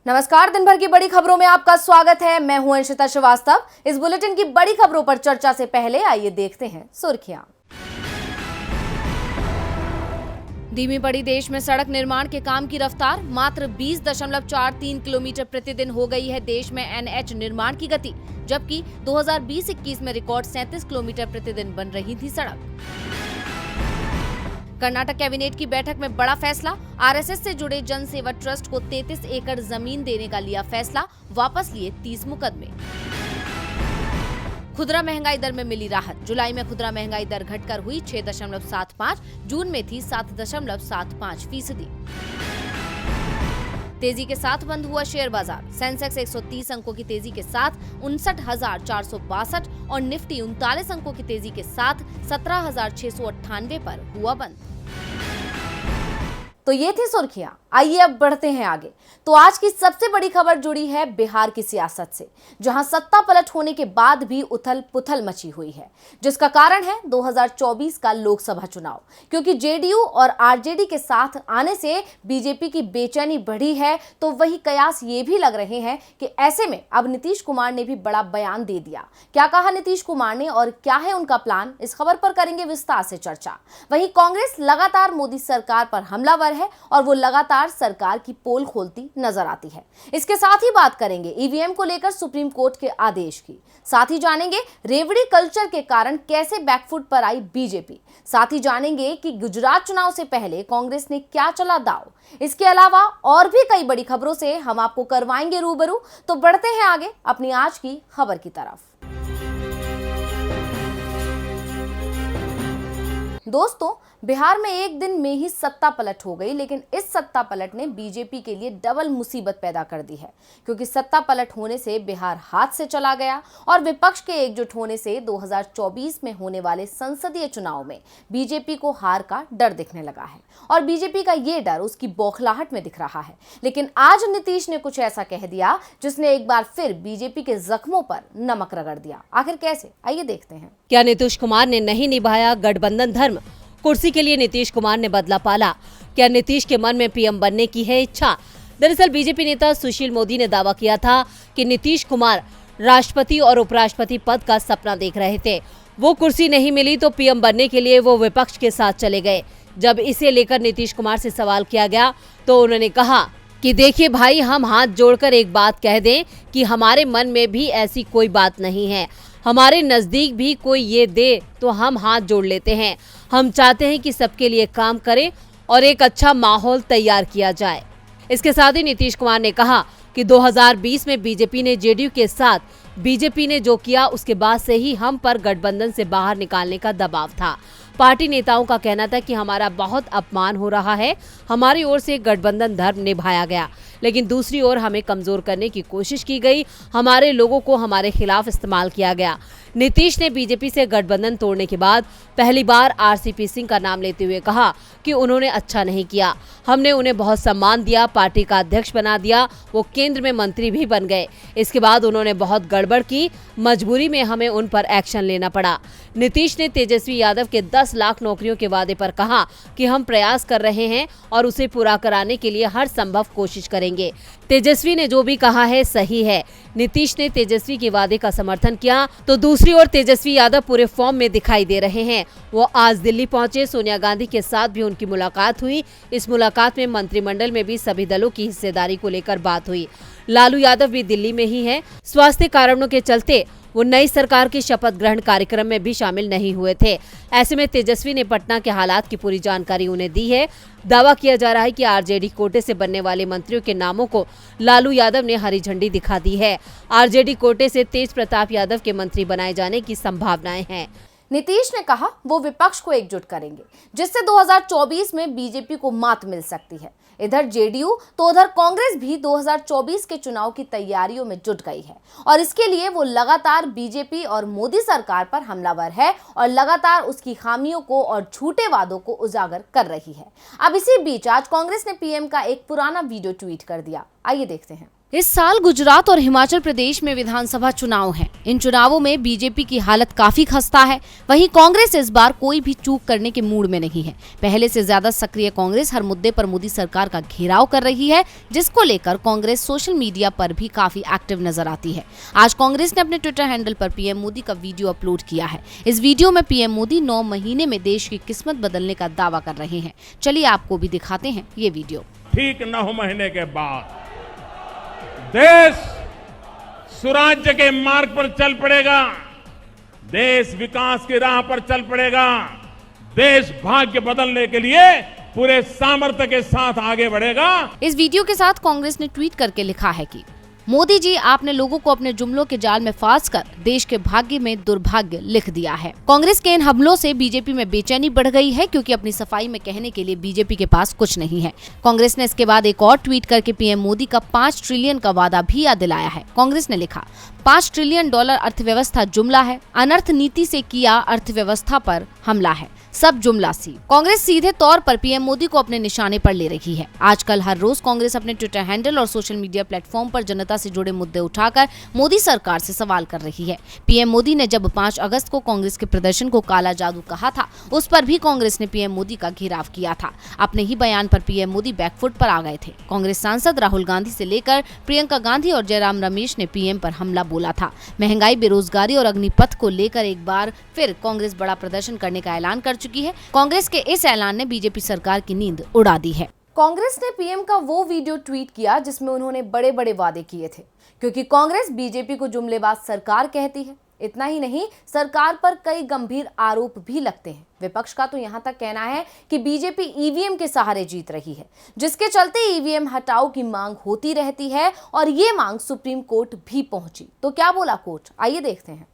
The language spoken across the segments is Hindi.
नमस्कार, दिन भर की बड़ी खबरों में आपका स्वागत है। मैं हूं अंशिता श्रीवास्तव। इस बुलेटिन की बड़ी खबरों पर चर्चा से पहले आइए देखते हैं सुर्खियां। धीमी पड़ी देश में सड़क निर्माण के काम की रफ्तार, मात्र 20.43 किलोमीटर प्रतिदिन हो गई है देश में एनएच निर्माण की गति, जबकि 2020-21 में रिकॉर्ड 37 किलोमीटर प्रतिदिन बन रही थी सड़क। कर्नाटक कैबिनेट की बैठक में बड़ा फैसला, आरएसएस से जुड़े जन सेवा ट्रस्ट को 33 एकड़ जमीन देने का लिया फैसला, वापस लिए 30 मुकदमे। खुदरा महंगाई दर में मिली राहत, जुलाई में खुदरा महंगाई दर घटकर हुई 6.75, जून में थी 7.75%। तेजी के साथ बंद हुआ शेयर बाजार, सेंसेक्स 130 अंकों की तेजी के साथ 59,462 और निफ्टी 39 अंकों की तेजी के साथ 17,698 पर हुआ बंद। तो ये थी सुर्खियां। आइए अब बढ़ते हैं आगे। तो आज की सबसे बड़ी खबर जुड़ी है बिहार की सियासत से, जहां सत्ता पलट होने के बाद भी उथल पुथल मची हुई है, जिसका कारण है 2024 का लोकसभा चुनाव। क्योंकि जेडीयू और आरजेडी के साथ आने से बीजेपी की बेचैनी बढ़ी है, तो वही कयास ये भी लग रहे हैं कि ऐसे में अब नीतीश कुमार ने भी बड़ा बयान दे दिया। क्या कहा नीतीश कुमार ने और क्या है उनका प्लान, इस खबर पर करेंगे विस्तार से चर्चा। वहीं कांग्रेस लगातार मोदी सरकार पर हमलावर है और वो लगातार सरकार की पोल खोलती नजर आती है। इसके साथ ही बात करेंगे ईवीएम को लेकर सुप्रीम कोर्ट के आदेश की। साथ ही जानेंगे रेवड़ी कल्चर के कारण कैसे बैकफुट पर आई बीजेपी। साथ ही जानेंगे कि गुजरात चुनाव से पहले कांग्रेस ने क्या चला दांव। इसके अलावा और भी कई बड़ी खबरों से हम आपको करवाएंगे रूबरू। तो बढ़ते हैं आगे अपनी आज की खबर की तरफ। दोस्तों, बिहार में एक दिन में ही सत्ता पलट हो गई, लेकिन इस सत्ता पलट ने बीजेपी के लिए डबल मुसीबत पैदा कर दी है। क्योंकि सत्ता पलट होने से बिहार हाथ से चला गया और विपक्ष के एकजुट होने से 2024 में होने वाले संसदीय चुनाव में बीजेपी को हार का डर दिखने लगा है। और बीजेपी का ये डर उसकी बौखलाहट में दिख रहा है। लेकिन आज नीतीश ने कुछ ऐसा कह दिया जिसने एक बार फिर बीजेपी के जख्मों पर नमक रगड़ दिया। आखिर कैसे, आइए देखते हैं। क्या नीतीश कुमार ने नहीं निभाया गठबंधन धर्म? कुर्सी के लिए नीतीश कुमार ने बदला पाला। क्या नीतीश के मन में पीएम बनने की है इच्छा? दरअसल बीजेपी नेता सुशील मोदी ने दावा किया था कि नीतीश कुमार राष्ट्रपति और उपराष्ट्रपति पद का सपना देख रहे थे। वो कुर्सी नहीं मिली तो पीएम बनने के लिए वो विपक्ष के साथ चले गए। जब इसे लेकर नीतीश कुमार से सवाल किया गया तो उन्होंने कहा कि देखिए भाई, हम हाथ जोड़कर एक बात कह दें कि हमारे मन में भी ऐसी कोई बात नहीं है। हमारे नजदीक भी कोई ये दे तो हम हाथ जोड़ लेते हैं। हम चाहते हैं कि सबके लिए काम करें और एक अच्छा माहौल तैयार किया जाए। इसके साथ ही नीतीश कुमार ने कहा कि 2020 में बीजेपी ने जेडीयू के साथ बीजेपी ने जो किया उसके बाद से ही हम पर गठबंधन से बाहर निकालने का दबाव था। पार्टी नेताओं का कहना था कि हमारा बहुत अपमान हो रहा है, हमारी ओर से गठबंधन धर्म निभाया गया, लेकिन दूसरी ओर हमें कमजोर करने की कोशिश की गई, हमारे लोगों को हमारे खिलाफ इस्तेमाल किया गया। नीतीश ने बीजेपी से गठबंधन तोड़ने के बाद पहली बार आरसीपी सिंह का नाम लेते हुए कहा कि उन्होंने अच्छा नहीं किया। हमने उन्हें बहुत सम्मान दिया, पार्टी का अध्यक्ष बना दिया, वो केंद्र में मंत्री भी बन गए। इसके बाद उन्होंने बहुत गड़बड़ की, मजबूरी में हमें उन पर एक्शन लेना पड़ा। नीतीश ने तेजस्वी यादव के 10 लाख नौकरियों के वादे पर कहा कि हम प्रयास कर रहे हैं और उसे पूरा कराने के लिए हर संभव कोशिश करेंगे। तेजस्वी ने जो भी कहा है सही है। नीतीश ने तेजस्वी के वादे का समर्थन किया तो दूसरी ओर तेजस्वी यादव पूरे फॉर्म में दिखाई दे रहे हैं। वो आज दिल्ली पहुंचे, सोनिया गांधी के साथ भी उनकी मुलाकात हुई। इस मुलाकात में मंत्रिमंडल में भी सभी दलों की हिस्सेदारी को लेकर बात हुई। लालू यादव भी दिल्ली में ही है। स्वास्थ्य कारणों के चलते वो नई सरकार के शपथ ग्रहण कार्यक्रम में भी शामिल नहीं हुए थे। ऐसे में तेजस्वी ने पटना के हालात की पूरी जानकारी उन्हें दी है। दावा किया जा रहा है कि आरजेडी कोटे से बनने वाले मंत्रियों के नामों को लालू यादव ने हरी झंडी दिखा दी है। आरजेडी कोटे से तेज प्रताप यादव के मंत्री बनाए जाने की संभावनाएं हैं। नीतीश ने कहा वो विपक्ष को एकजुट करेंगे, जिससे 2024 में बीजेपी को मात मिल सकती है। इधर जेडीयू तो उधर कांग्रेस भी 2024 के चुनाव की तैयारियों में जुट गई है और इसके लिए वो लगातार बीजेपी और मोदी सरकार पर हमलावर है और लगातार उसकी खामियों को और झूठे वादों को उजागर कर रही है। अब इसी बीच आज कांग्रेस ने पीएम का एक पुराना वीडियो ट्वीट कर दिया। आइए देखते हैं। इस साल गुजरात और हिमाचल प्रदेश में विधानसभा चुनाव हैं। इन चुनावों में बीजेपी की हालत काफी खस्ता है। वहीं कांग्रेस इस बार कोई भी चूक करने के मूड में नहीं है। पहले से ज्यादा सक्रिय कांग्रेस हर मुद्दे पर मोदी सरकार का घेराव कर रही है, जिसको लेकर कांग्रेस सोशल मीडिया पर भी काफी एक्टिव नजर आती है। आज कांग्रेस ने अपने ट्विटर हैंडल पर पीएम मोदी का वीडियो अपलोड किया है। इस वीडियो में पीएम मोदी 9 महीने में देश की किस्मत बदलने का दावा कर रहे हैं। चलिए आपको भी दिखाते हैं ये वीडियो। ठीक 9 महीने के बाद देश सुराज्य के मार्ग पर चल पड़ेगा, देश विकास की राह पर चल पड़ेगा, देश भाग्य बदलने के लिए पूरे सामर्थ्य के साथ आगे बढ़ेगा। इस वीडियो के साथ कांग्रेस ने ट्वीट करके लिखा है कि मोदी जी, आपने लोगों को अपने जुमलों के जाल में फांस कर देश के भाग्य में दुर्भाग्य लिख दिया है। कांग्रेस के इन हमलों से बीजेपी में बेचैनी बढ़ गई है, क्योंकि अपनी सफाई में कहने के लिए बीजेपी के पास कुछ नहीं है। कांग्रेस ने इसके बाद एक और ट्वीट करके पीएम मोदी का 5 ट्रिलियन का वादा भी याद दिलाया है। कांग्रेस ने लिखा, $5 ट्रिलियन अर्थव्यवस्था जुमला है, अनर्थ नीति से किया अर्थव्यवस्था पर हमला है, सब जुमला सी। कांग्रेस सीधे तौर पर पीएम मोदी को अपने निशाने पर ले रही है। आजकल हर रोज कांग्रेस अपने ट्विटर हैंडल और सोशल मीडिया प्लेटफॉर्म पर जनता से जुड़े मुद्दे उठाकर मोदी सरकार से सवाल कर रही है। पीएम मोदी ने जब 5 अगस्त को कांग्रेस के प्रदर्शन को काला जादू कहा था, उस पर भी कांग्रेस ने पीएम मोदी का घेराव किया था। अपने ही बयान पर पीएम मोदी बैकफुट पर आ गए थे। कांग्रेस सांसद राहुल गांधी से लेकर प्रियंका गांधी और जयराम रमेश ने पीएम पर हमला बोला था। महंगाई, बेरोजगारी और अग्निपथ को लेकर एक बार फिर कांग्रेस बड़ा प्रदर्शन करने का ऐलान कर चुकी है। कांग्रेस के इस ऐलान ने बीजेपी सरकार की नींद उड़ा दी है। कांग्रेस ने पीएम का वो वीडियो ट्वीट किया जिसमें उन्होंने बड़े बड़े वादे किए थे, क्योंकि कांग्रेस बीजेपी को जुमलेबाज सरकार कहती है। इतना ही नहीं, सरकार पर कई गंभीर आरोप भी लगते हैं। विपक्ष का तो यहां तक कहना है कि बीजेपी ईवीएम के सहारे जीत रही है, जिसके चलते ईवीएम हटाओ की मांग होती रहती है और ये मांग सुप्रीम कोर्ट भी पहुंची। तो क्या बोला कोर्ट, आइए देखते हैं।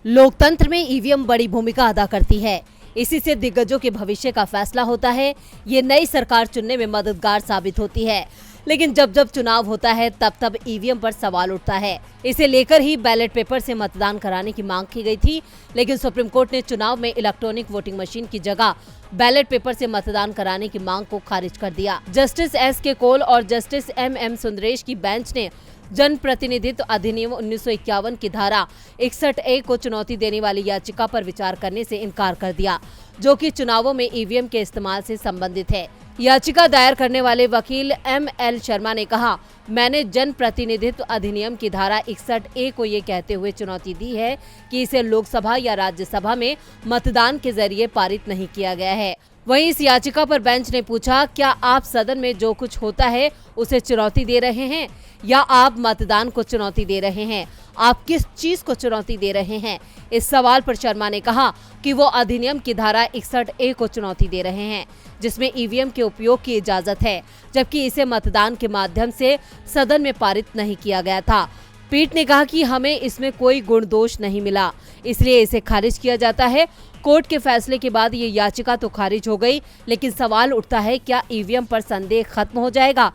लोकतंत्र में ईवीएम बड़ी भूमिका अदा करती है। इसी से दिग्गजों के भविष्य का फैसला होता है। ये नई सरकार चुनने में मददगार साबित होती है। लेकिन जब जब चुनाव होता है तब ईवीएम पर सवाल उठता है। इसे लेकर ही बैलेट पेपर से मतदान कराने की मांग की गई थी, लेकिन सुप्रीम कोर्ट ने चुनाव में इलेक्ट्रॉनिक वोटिंग मशीन की जगह बैलेट पेपर से मतदान कराने की मांग को खारिज कर दिया। Justice SK. कौल और जस्टिस एम.एम. सुंदरेश की बेंच ने जन प्रतिनिधित्व अधिनियम 1951 की धारा 61A को चुनौती देने वाली याचिका पर विचार करने से इनकार कर दिया, जो कि चुनावों में ईवीएम के इस्तेमाल से संबंधित है। याचिका दायर करने वाले वकील M.L. शर्मा ने कहा, मैंने जन प्रतिनिधित्व अधिनियम की धारा 61A को ये कहते हुए चुनौती दी है कि इसे लोकसभा या राज्यसभा में मतदान के जरिए पारित नहीं किया गया है। वहीं इस याचिका पर बेंच ने पूछा, क्या आप सदन में जो कुछ होता है उसे चुनौती दे रहे हैं या आप मतदान को चुनौती दे रहे हैं? आप किस चीज को चुनौती दे रहे हैं? इस सवाल पर शर्मा ने कहा कि वो अधिनियम की धारा 61A को चुनौती दे रहे हैं, जिसमें ईवीएम के उपयोग की इजाजत है, जबकि इसे मतदान के माध्यम से सदन में पारित नहीं किया गया था। पीठ ने कहा कि हमें इसमें कोई गुण दोष नहीं मिला, इसलिए इसे खारिज किया जाता है। कोर्ट के फैसले के बाद ये याचिका तो खारिज हो गई, लेकिन सवाल उठता है, क्या ईवीएम पर संदेह खत्म हो जाएगा?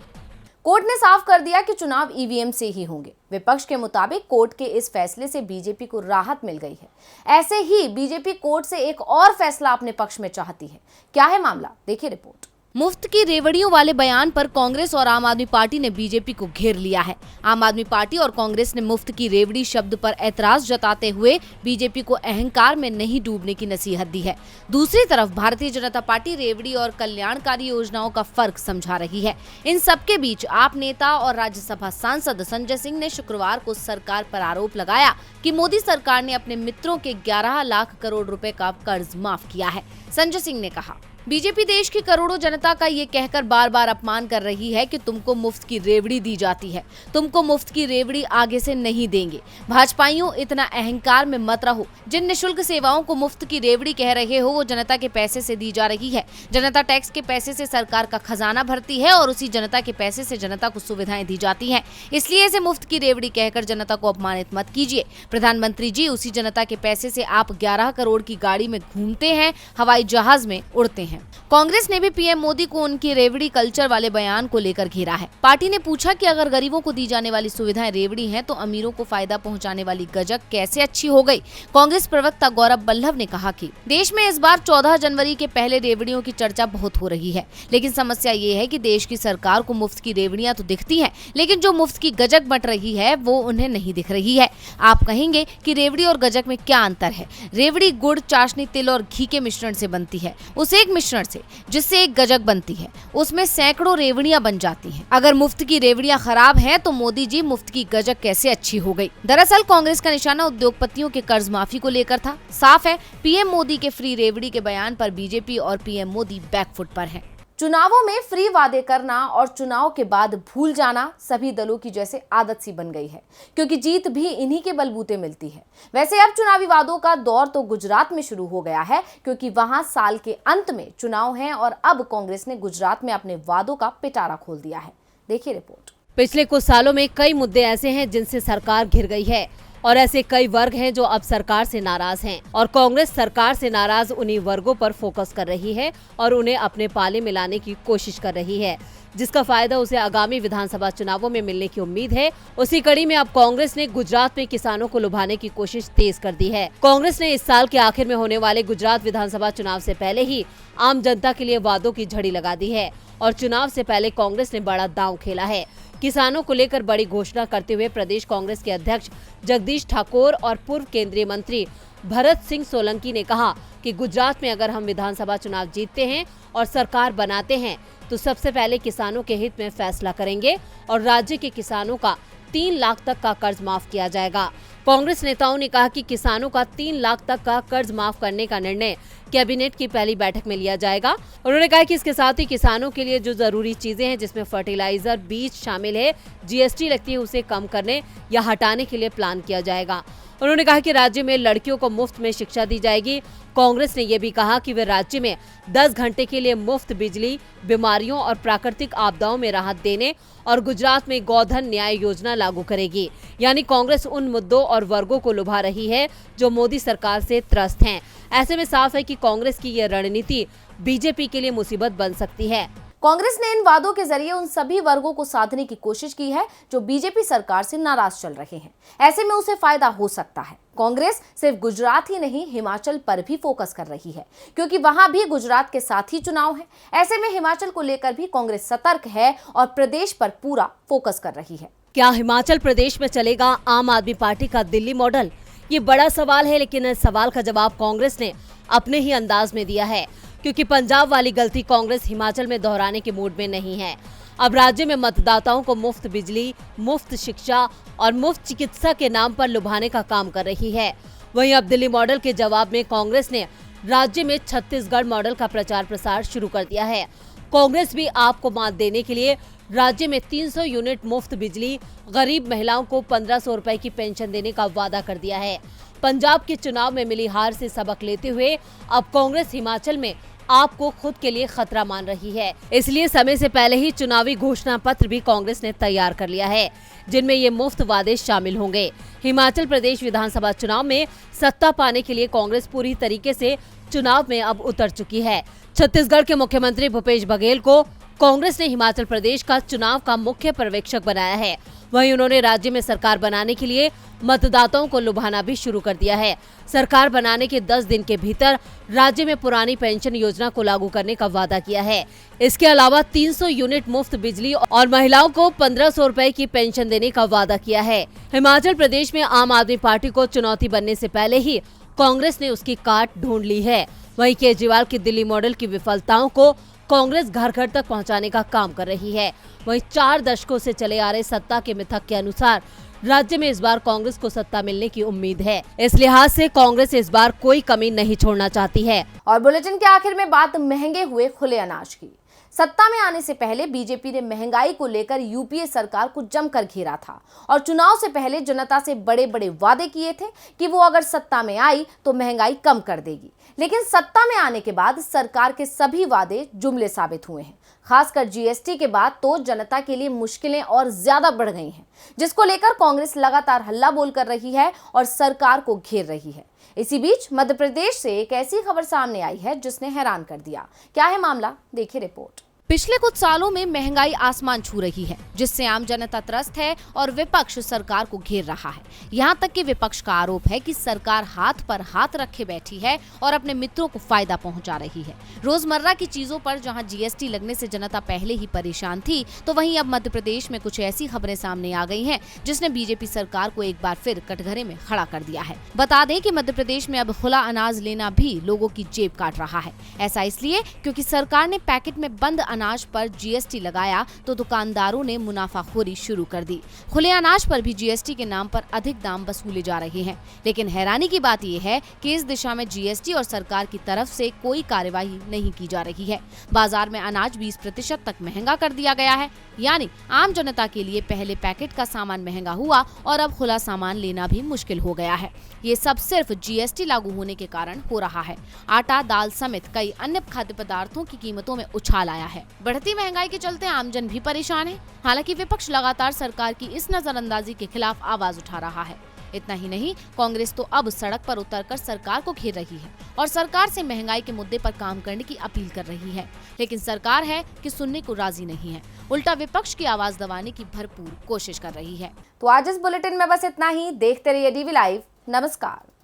कोर्ट ने साफ कर दिया कि चुनाव ईवीएम से ही होंगे। विपक्ष के मुताबिक कोर्ट के इस फैसले से बीजेपी को राहत मिल गई है। ऐसे ही बीजेपी कोर्ट से एक और फैसला अपने पक्ष में चाहती है। क्या है मामला, देखिए रिपोर्ट। मुफ्त की रेवड़ियों वाले बयान पर कांग्रेस और आम आदमी पार्टी ने बीजेपी को घेर लिया है। आम आदमी पार्टी और कांग्रेस ने मुफ्त की रेवड़ी शब्द पर ऐतराज जताते हुए बीजेपी को अहंकार में नहीं डूबने की नसीहत दी है। दूसरी तरफ भारतीय जनता पार्टी रेवड़ी और कल्याणकारी योजनाओं का फर्क समझा रही है। इन सबके बीच आप नेता और राज्यसभा सांसद संजय सिंह ने शुक्रवार को सरकार पर आरोप लगाया कि मोदी सरकार ने अपने मित्रों के 11 लाख करोड़ रुपए का कर्ज माफ किया है। संजय सिंह ने कहा, बीजेपी देश की करोड़ों जनता का ये कहकर बार बार अपमान कर रही है कि तुमको मुफ्त की रेवड़ी दी जाती है, तुमको मुफ्त की रेवड़ी आगे से नहीं देंगे। भाजपाइयों, इतना अहंकार में मत रहो। जिन निशुल्क सेवाओं को मुफ्त की रेवड़ी कह रहे हो, वो जनता के पैसे से दी जा रही है। जनता टैक्स के पैसे से सरकार का खजाना भरती है और उसी जनता के पैसे से जनता को सुविधाएं दी जाती हैं। इसलिए इसे मुफ्त की रेवड़ी कहकर जनता को अपमानित मत कीजिए। प्रधानमंत्री जी, उसी जनता के पैसे से आप 11 करोड़ की गाड़ी में घूमते हैं, हवाई जहाज में उड़ते हैं। हैं। कांग्रेस ने भी पीएम मोदी को उनकी रेवड़ी कल्चर वाले बयान को लेकर घेरा है। पार्टी ने पूछा कि अगर गरीबों को दी जाने वाली सुविधाएं रेवड़ी हैं, तो अमीरों को फायदा पहुंचाने वाली गजक कैसे अच्छी हो गई। कांग्रेस प्रवक्ता गौरव बल्लभ ने कहा कि देश में इस बार 14 जनवरी के पहले रेवड़ियों की चर्चा बहुत हो रही है, लेकिन समस्या ये है कि देश की सरकार को मुफ्त की रेवड़ियां तो दिखती हैं, लेकिन जो मुफ्त की गजक बंट रही है वो उन्हें नहीं दिख रही है। आप कहेंगे कि रेवड़ी और गजक में क्या अंतर है? रेवड़ी गुड़, चाशनी, तिल और घी के मिश्रण से बनती है। उस एक मिश्रण से जिससे एक गजक बनती है, उसमें सैकड़ों रेवड़ियां बन जाती हैं। अगर मुफ्त की रेवड़ियां खराब हैं, तो मोदी जी मुफ्त की गजक कैसे अच्छी हो गई? दरअसल कांग्रेस का निशाना उद्योगपतियों के कर्ज माफी को लेकर था। साफ है, पीएम मोदी के फ्री रेवड़ी के बयान पर बीजेपी और पीएम मोदी बैकफुट पर हैं। चुनावों में फ्री वादे करना और चुनाव के बाद भूल जाना सभी दलों की जैसे आदत सी बन गई है, क्योंकि जीत भी इन्हीं के बलबूते मिलती है। वैसे अब चुनावी वादों का दौर तो गुजरात में शुरू हो गया है, क्योंकि वहां साल के अंत में चुनाव हैं और अब कांग्रेस ने गुजरात में अपने वादों का पिटारा खोल दिया है। देखिए रिपोर्ट। पिछले कुछ सालों में कई मुद्दे ऐसे हैं जिनसे सरकार घिर गई है और ऐसे कई वर्ग हैं जो अब सरकार से नाराज हैं और कांग्रेस सरकार से नाराज उन्हीं वर्गों पर फोकस कर रही है और उन्हें अपने पाले में लाने की कोशिश कर रही है, जिसका फायदा उसे आगामी विधानसभा चुनावों में मिलने की उम्मीद है। उसी कड़ी में अब कांग्रेस ने गुजरात में किसानों को लुभाने की कोशिश तेज कर दी है। कांग्रेस ने इस साल के आखिर में होने वाले गुजरात विधानसभा चुनाव से पहले ही आम जनता के लिए वादों की झड़ी लगा दी है और चुनाव से पहले कांग्रेस ने बड़ा दांव खेला है। किसानों को लेकर बड़ी घोषणा करते हुए प्रदेश कांग्रेस के अध्यक्ष जगदीश ठाकुर और पूर्व केंद्रीय मंत्री भरत सिंह सोलंकी ने कहा कि गुजरात में अगर हम विधानसभा चुनाव जीतते हैं और सरकार बनाते हैं तो सबसे पहले किसानों के हित में फैसला करेंगे और राज्य के किसानों का 3 लाख तक का कर्ज माफ किया जाएगा। कांग्रेस नेताओं ने कहा कि किसानों का 3 लाख तक का कर्ज माफ करने का निर्णय कैबिनेट की पहली बैठक में लिया जाएगा। उन्होंने कहा कि इसके साथ ही किसानों के लिए जो जरूरी चीजें हैं, जिसमें फर्टिलाइजर, बीज शामिल है, जीएसटी लगती है, उसे कम करने या हटाने के लिए प्लान किया जाएगा। उन्होंने कहा कि राज्य में लड़कियों को मुफ्त में शिक्षा दी जाएगी। कांग्रेस ने यह भी कहा कि वे राज्य में 10 घंटे के लिए मुफ्त बिजली, बीमारियों और प्राकृतिक आपदाओं में राहत देने और गुजरात में गोधन न्याय योजना लागू करेगी। यानी कांग्रेस उन मुद्दों और वर्गों को लुभा रही है जो मोदी सरकार से त्रस्त हैं। ऐसे में साफ है कि कांग्रेस की यह रणनीति बीजेपी के लिए मुसीबत बन सकती है। कांग्रेस ने इन वादों के जरिए उन सभी वर्गों को साधने की कोशिश की है जो बीजेपी सरकार से नाराज चल रहे हैं। ऐसे में उसे फायदा हो सकता है। कांग्रेस सिर्फ गुजरात ही नहीं, हिमाचल पर भी फोकस कर रही है, क्योंकि वहां भी गुजरात के साथ ही चुनाव है। ऐसे में हिमाचल को लेकर भी कांग्रेस सतर्क है और प्रदेश पर पूरा फोकस कर रही है। क्या हिमाचल प्रदेश में चलेगा आम आदमी पार्टी का दिल्ली मॉडल? ये बड़ा सवाल है, लेकिन इस सवाल का जवाब कांग्रेस ने अपने ही अंदाज में दिया है, क्योंकि पंजाब वाली गलती कांग्रेस हिमाचल में दोहराने के मूड में नहीं है। अब राज्य में मतदाताओं को मुफ्त बिजली, मुफ्त शिक्षा और मुफ्त चिकित्सा के नाम पर लुभाने का काम कर रही है। वहीं अब दिल्ली मॉडल के जवाब में कांग्रेस ने राज्य में छत्तीसगढ़ मॉडल का प्रचार प्रसार शुरू कर दिया है। कांग्रेस भी आपको मात देने के लिए राज्य में 300 यूनिट मुफ्त बिजली, गरीब महिलाओं को 1500 रुपए की पेंशन देने का वादा कर दिया है। पंजाब के चुनाव में मिली हार से सबक लेते हुए अब कांग्रेस हिमाचल में आपको खुद के लिए खतरा मान रही है। इसलिए समय से पहले ही चुनावी घोषणा पत्र भी कांग्रेस ने तैयार कर लिया है, जिनमें ये मुफ्त वादे शामिल होंगे। हिमाचल प्रदेश विधानसभा चुनाव में सत्ता पाने के लिए कांग्रेस पूरी तरीके से चुनाव में अब उतर चुकी है। छत्तीसगढ़ के मुख्यमंत्री भूपेश बघेल को कांग्रेस ने हिमाचल प्रदेश का चुनाव का मुख्य पर्यवेक्षक बनाया है। वहीं उन्होंने राज्य में सरकार बनाने के लिए मतदाताओं को लुभाना भी शुरू कर दिया है। सरकार बनाने के 10 दिन के भीतर राज्य में पुरानी पेंशन योजना को लागू करने का वादा किया है। इसके अलावा 300 यूनिट मुफ्त बिजली और महिलाओं को 1500 रुपए की पेंशन देने का वादा किया है। हिमाचल प्रदेश में आम आदमी पार्टी को चुनौती बनने से पहले ही कांग्रेस ने उसकी काट ढूंढ ली है। वहीं केजरीवाल की दिल्ली मॉडल की विफलताओं को कांग्रेस घर घर तक पहुंचाने का काम कर रही है। वहीं 4 दशकों से चले आ रहे सत्ता के मिथक के अनुसार राज्य में इस बार कांग्रेस को सत्ता मिलने की उम्मीद है। इस लिहाज से कांग्रेस इस बार कोई कमी नहीं छोड़ना चाहती है। और बुलेटिन के आखिर में बात महंगे हुए खुले अनाज की। सत्ता में आने से पहले बीजेपी ने महंगाई को लेकर यूपीए सरकार को जमकर घेरा था और चुनाव से पहले जनता से बड़े बड़े वादे किए थे कि वो अगर सत्ता में आई तो महंगाई कम कर देगी। लेकिन सत्ता में आने के बाद सरकार के सभी वादे जुमले साबित हुए हैं। खासकर जीएसटी के बाद तो जनता के लिए मुश्किलें और ज्यादा बढ़ गई हैं, जिसको लेकर कांग्रेस लगातार हल्ला बोल कर रही है और सरकार को घेर रही है। इसी बीच मध्य प्रदेश से एक ऐसी खबर सामने आई है जिसने हैरान कर दिया। क्या है मामला, देखिए रिपोर्ट। पिछले कुछ सालों में महंगाई आसमान छू रही है, जिससे आम जनता त्रस्त है और विपक्ष सरकार को घेर रहा है। यहाँ तक कि विपक्ष का आरोप है कि सरकार हाथ पर हाथ रखे बैठी है और अपने मित्रों को फायदा पहुंचा रही है। रोजमर्रा की चीजों पर जहां जीएसटी लगने से जनता पहले ही परेशान थी, तो वहीं अब मध्य प्रदेश में कुछ ऐसी खबरें सामने आ गई हैं जिसने बीजेपी सरकार को एक बार फिर कटघरे में खड़ा कर दिया है। बता दें कि मध्य प्रदेश में अब खुला अनाज लेना भी लोगों की जेब काट रहा है। ऐसा इसलिए क्योंकि सरकार ने पैकेट में बंद अनाज पर जीएसटी लगाया तो दुकानदारों ने मुनाफाखोरी शुरू कर दी। खुले अनाज पर भी जीएसटी के नाम पर अधिक दाम वसूले जा रहे हैं। लेकिन हैरानी की बात यह है कि इस दिशा में जीएसटी और सरकार की तरफ से कोई कार्यवाही नहीं की जा रही है। बाजार में अनाज 20% तक महंगा कर दिया गया है, यानी आम जनता के लिए पहले पैकेट का सामान महंगा हुआ और अब खुला सामान लेना भी मुश्किल हो गया है। ये सब सिर्फ जीएसटी लागू होने के कारण हो रहा है। आटा, दाल समेत कई अन्य खाद्य पदार्थों की कीमतों में उछाल आया है। बढ़ती महंगाई के चलते आमजन भी परेशान है। हालांकि विपक्ष लगातार सरकार की इस नजरअंदाजी के खिलाफ आवाज उठा रहा है। इतना ही नहीं, कांग्रेस तो अब सड़क पर उतरकर सरकार को घेर रही है और सरकार से महंगाई के मुद्दे पर काम करने की अपील कर रही है। लेकिन सरकार है कि सुनने को राजी नहीं है, उल्टा विपक्ष की आवाज दबाने की भरपूर कोशिश कर रही है। तो आज इस बुलेटिन में बस इतना ही। देखते रहिए डीवी लाइव। नमस्कार।